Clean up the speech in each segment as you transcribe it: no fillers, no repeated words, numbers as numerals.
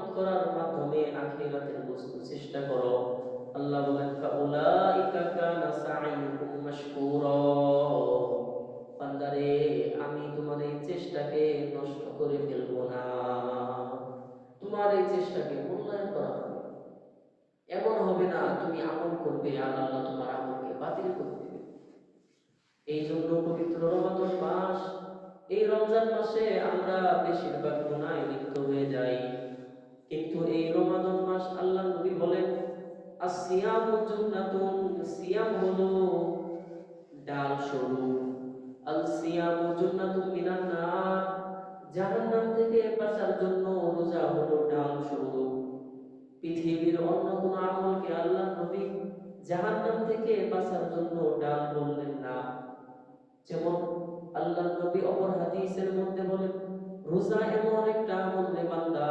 ইবাদত করার মাধ্যমে আখিরাতের বস্তু চেষ্টা করো। আল্লাহ বলেন ফাউলাইকা কানা সাইয়ুকুম মাশকুরা, বান্দারে আমি তোমার এই চেষ্টাকে নষ্ট করে ফেলবো না, তোমার এই চেষ্টাকে মূল্যায়ন করা হবে। এমন হবে না তুমি আমল করবে আর আল্লাহ তোমার আমলকে বাতিল করে দেবে। এই জন্য পবিত্র রমজান মাস, এই রমজান মাসে আমরা বেশিরভাগ গুনাহে লিপ্ত হয়ে যাই। কিন্তু এই রমাদান মাস আল্লাহ নবী বলেন আসিয়ামু জান্নাতুন, সিয়াম হলো ডাল স্বরূপ। আল সিয়ামু জান্নাতুন মিনান নার, জাহান্নাম থেকে বাঁচার জন্য রোজা হলো ডাল স্বরূপ। পৃথিবীর অন্য কোন আমলকে আল্লাহ নবী জাহান্নাম থেকে বাঁচার জন্য ডাল বললেন না। যেমন আল্লাহ নবী অপর হাদিসের মধ্যে বলেন রোজা এমন একটা আমল রে বান্দা,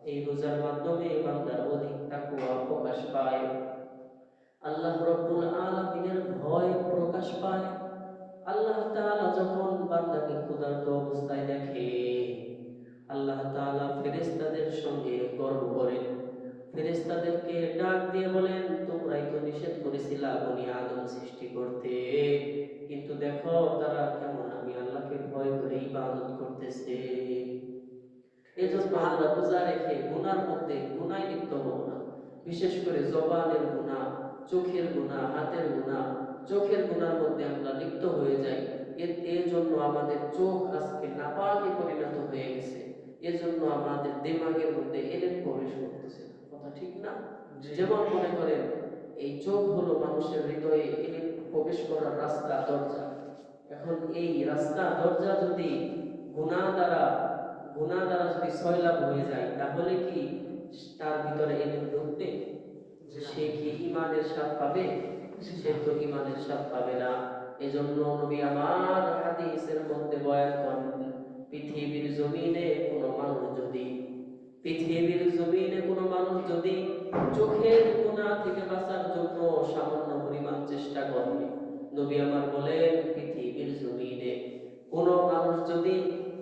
এই রোজার মাধ্যমে বান্দার অধিক তাকওয়া প্রকাশ পায়, আল্লাহ রাব্বুল আলামিনের ভয় প্রকাশ পায়। আল্লাহ তাআলা যখন বান্দাকে ক্ষুধার্ত অবস্থায় দেখে, আল্লাহ তাআলা ফেরেশতাদের সঙ্গে গর্ব করেন। ফেরেশতাদেরকে ডাক দিয়ে বলেন তোমরাই তো নিষেধ করেছিলা বনি আদম সৃষ্টি করতে, কিন্তু দেখো তারা কেমন আমি আল্লাহকে ভয় করে ইবাদত করতেছে। এজন্য আমরা রোজা রেখে গুনার মধ্যে গুনায় লিপ্ত হব না। বিশেষ করে জবানের গুনাহ, চোখের গুনাহ, হাতের গুনাহ, চোখের গুনার মধ্যে আমরা লিপ্ত হয়ে যাই। এর জন্য আমাদের চোখ আজকে নাপাকে পরিণত হয়ে গেছে। এজন্য আমাদের দিমাগের মধ্যে এলেম প্রবেশ করতেছে না। কথা ঠিক না? যেমন মনে করেন এই চোখ হলো মানুষের হৃদয়ে এলেম প্রবেশ করার রাস্তা, দরজা। এখন এই রাস্তা দরজা যদি গুনাহ দ্বারা যদি সয়লাভ হয়ে যায়, তাহলে কি তার ভিতরে এলেম ঢুকবে? সে কি ঈমানের স্বাদ পাবে? সে তো ঈমানের স্বাদ পাবে না। এজন্য নবী আমার হাদিসের মধ্যে বয়ান করেন পৃথিবীর জমিনে চোখের গুনাহ থেকে বাঁচার জন্য সামান্য পরিমাণ চেষ্টা করে, নবী আমার বলেন পৃথিবীর জমিনে কোন মানুষ যদি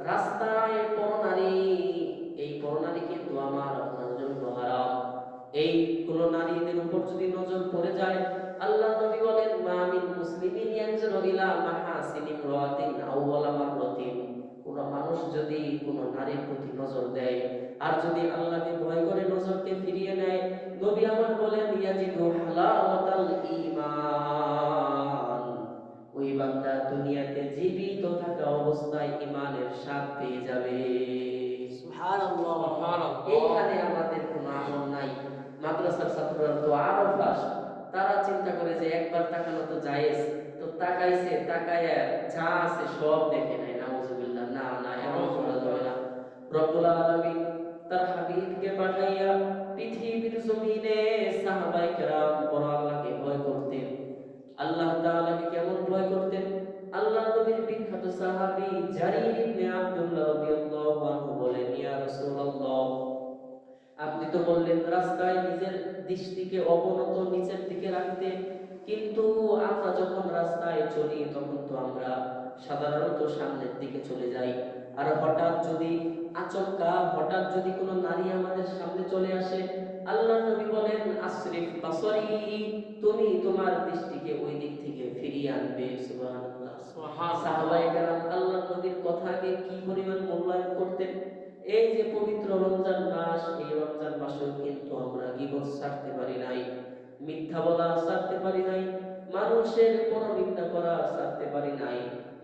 রাস্তায় পরনারী, এই পরনারী কিন্তু আমার আপনার জন্য হারাম, এই কোন নারীদের উপর যদি নজর পড়ে যায়, আল্লাহ নবী বলেন মা মিন মুসলিমিন ইয়ানজুরু ইলা মাহাসিনি ইমরাতিন আও ওয়ালা মাররাতিন, কোন মানুষ যদি কোন নারীর প্রতি নজর দেয় আর যদি আল্লাহকে ভয় করে নজরকে ফিরিয়ে নেয়, নবী আমার বলেন ইয়াজিদু হালাওয়াতাল ঈমান, ওই বান্দা দুনিয়াতে জীবিত থাকা অবস্থায় ঈমানের স্বাদ পেয়ে যাবে। সুবহানাল্লাহ, সুবহানাল্লাহ। এইখানে আমাদের কোনো আমল নাই। মাদ্রাসার ছাত্ররা তো আরো ফাস্ট, তারা চিন্তা করে যে একবার তাকানো তো জায়েজ, তো তাকাইছে, তাকায়া যা আছে সব দেখে নেয়। নাউজুবিল্লাহ, না না, এমন করা যাবে না। রব্বুল আলামিন তার হাবিবকে পাঠাইয়া পৃথিবীর জমিনে সাহাবায়ে কেরাম বড় আল্লাহকে ভয় করতেন। আল্লাহ তাআলাকে কেমন ভয় করতেন? আল্লাহ নবীর বিখ্যাত সাহাবী জারীর ইবনে আব্দুল্লাহ রাদিয়াল্লাহু আনহু বলেন ইয়া রাসূলুল্লাহ, আপনি তো বললেন রাস্তায় নিজের দৃষ্টিকে অবনত নিচের দিকে রাখতে, কিন্তু আমরা যখন রাস্তায় চলি তখন তো আমরা সাধারণত সামনের দিকে চলে যাই। আর হঠাৎ যদি কোনো নারী আমাদের সামনে চলে আসে, আল্লাহ নবী বলেন আসরিফ বাসরি, তুমি তোমার দৃষ্টিকে ওই দিক থেকে ফিরিয়ে আনবে। সুবহানাল্লাহ, সুবহানাল্লাহ। সাহাবায়ে কেরাম আল্লাহ নবীর কথাকে কি পরিমাণ মূল্যায়ন করতেন। এই যে পবিত্র রমজান মাস, এই রমজান মাসেও কিন্তু আমরা গীবত ছাড়তে পারি নাই, মিথ্যা বলা ছাড়তে পারি নাই, মানুষের পরনিন্দা করা ছাড়তে পারি নাই,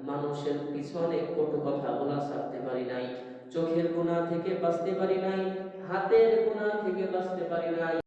মানুষের পিছনে কটু কথা বলা ছাড়তে পারি নাই, চোখের গুনাহ থেকে বাঁচতে পারি নাই, হাতের গুনাহ থেকে বাঁচতে পারি নাই।